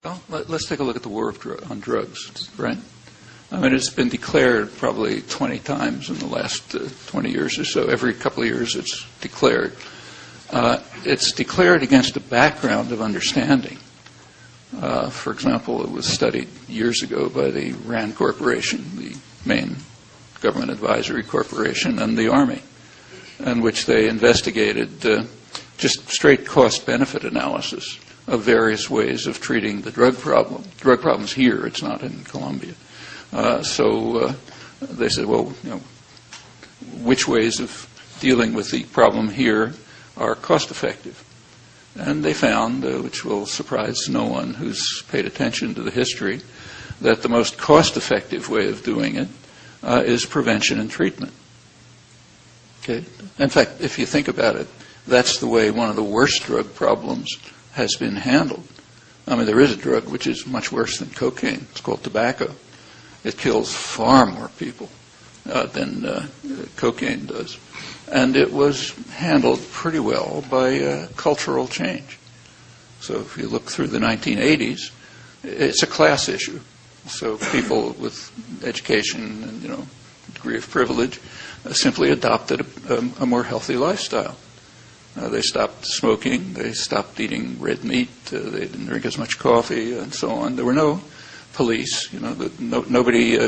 Well, let's take a look at the war on drugs, right? I mean, it's been declared probably 20 times in the last 20 years or so. Every couple of years it's declared. It's declared against a background of understanding. For example, it was studied years ago by the RAND Corporation, the main government advisory corporation, and the Army, in which they investigated just straight cost-benefit analysis of various ways of treating the drug problem. Drug problem's here, it's not in Colombia. So they said, well, which ways of dealing with the problem here are cost-effective? And they found, which will surprise no one who's paid attention to the history, that the most cost-effective way of doing it is prevention and treatment. Okay? In fact, if you think about it, that's the way one of the worst drug problems has been handled. I mean, there is a drug which is much worse than cocaine. It's called tobacco. It kills far more people than cocaine does. And it was handled pretty well by cultural change. So if you look through the 1980s, it's a class issue. So people with education and degree of privilege simply adopted a more healthy lifestyle. They stopped smoking. They stopped eating red meat. They didn't drink as much coffee, and so on. There were no police. Nobody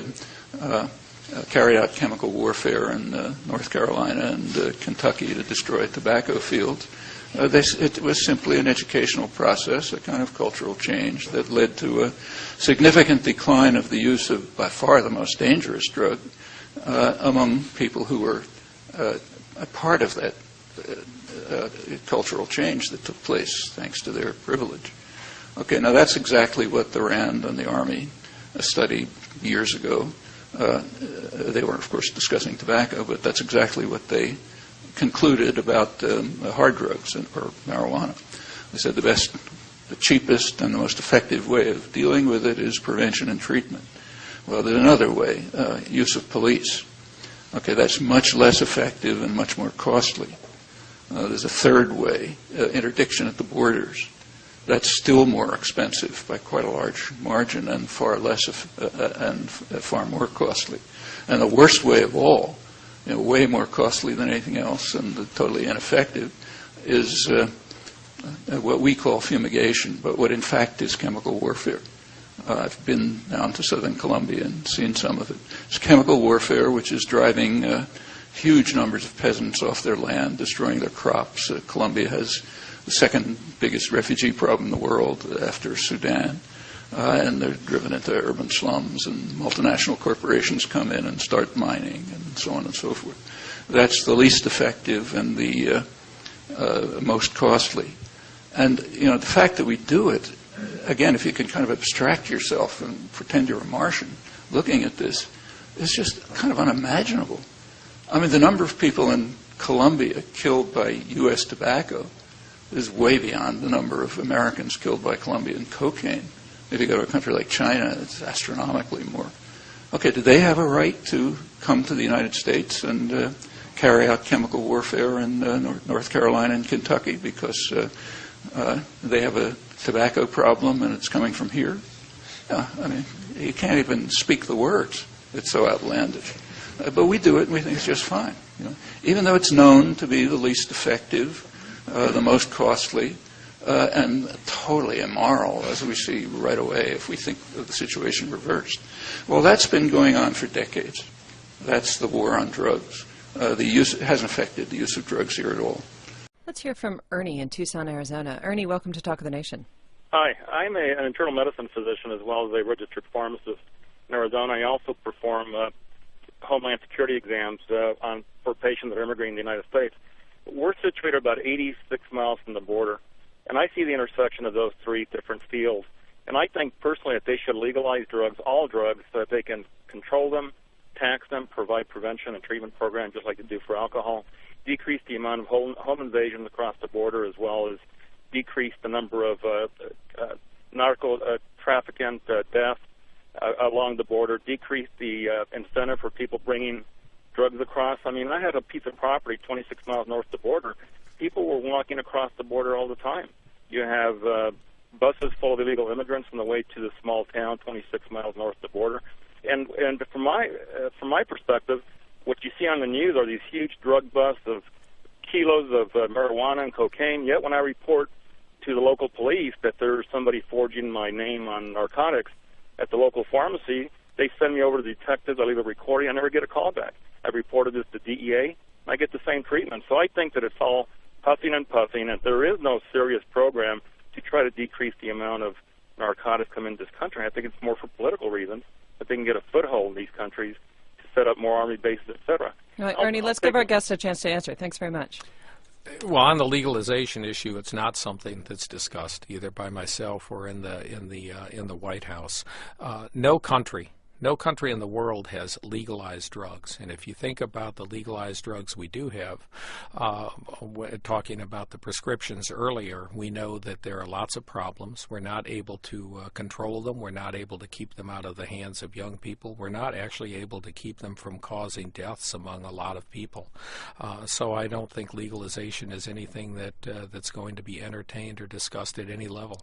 carried out chemical warfare in North Carolina and Kentucky to destroy tobacco fields. It was simply an educational process, a kind of cultural change that led to a significant decline of the use of, by far, the most dangerous drug among people who were a part of that cultural change that took place thanks to their privilege. Okay, now that's exactly what the RAND and the Army studied years ago. They were, of course, discussing tobacco, but that's exactly what they concluded about hard drugs or marijuana. They said the cheapest and the most effective way of dealing with it is prevention and treatment. Well, there's another way, use of police. Okay, that's much less effective and much more costly. There's a third way, interdiction at the borders. That's still more expensive by quite a large margin and far less and far more costly. And the worst way of all, way more costly than anything else and totally ineffective, is what we call fumigation, but what in fact is chemical warfare. I've been down to southern Colombia and seen some of it. It's chemical warfare, which is driving huge numbers of peasants off their land, destroying their crops. Colombia has the second biggest refugee problem in the world after Sudan. And they're driven into urban slums, and multinational corporations come in and start mining, and so on and so forth. That's the least effective and the most costly. And, the fact that we do it, again, if you can kind of abstract yourself and pretend you're a Martian looking at this, is just kind of unimaginable. I mean, the number of people in Colombia killed by U.S. tobacco is way beyond the number of Americans killed by Colombian cocaine. If you go to a country like China, it's astronomically more. Okay, do they have a right to come to the United States and carry out chemical warfare in North Carolina and Kentucky because they have a tobacco problem and it's coming from here? Yeah, I mean, you can't even speak the words. It's so outlandish. But we do it and we think it's just fine. Even though it's known to be the least effective, the most costly, and totally immoral, as we see right away if we think of the situation reversed. Well, that's been going on for decades. That's the war on drugs. It hasn't affected the use of drugs here at all. Let's hear from Ernie in Tucson, Arizona. Ernie, welcome to Talk of the Nation. Hi, I'm an internal medicine physician as well as a registered pharmacist in Arizona. I also perform Homeland Security exams for patients that are immigrating to the United States. We're situated about 86 miles from the border, and I see the intersection of those three different fields. And I think personally that they should legalize drugs, all drugs, so that they can control them, tax them, provide prevention and treatment programs just like they do for alcohol, decrease the amount of home invasions across the border, as well as decrease the number of narco trafficking deaths along the border, decrease the incentive for people bringing drugs across. I mean, I had a piece of property 26 miles north of the border. People were walking across the border all the time. You have buses full of illegal immigrants on the way to the small town 26 miles north of the border. And from my perspective, what you see on the news are these huge drug busts of kilos of marijuana and cocaine. Yet when I report to the local police that there's somebody forging my name on narcotics at the local pharmacy, they send me over to the detectives. I leave a recording. I never get a call back. I've reported this to DEA. I get the same treatment. So I think that it's all puffing and puffing, and there is no serious program to try to decrease the amount of narcotics coming into this country. I think it's more for political reasons, that they can get a foothold in these countries to set up more army bases, etc. All right, Ernie, let's give our guests a chance to answer. Thanks very much. Well, on the legalization issue, it's not something that's discussed either by myself or in the White House. No country in the world has legalized drugs. And if you think about the legalized drugs we do have, talking about the prescriptions earlier, we know that there are lots of problems. We're not able to control them. We're not able to keep them out of the hands of young people. We're not actually able to keep them from causing deaths among a lot of people. So I don't think legalization is anything that's going to be entertained or discussed at any level.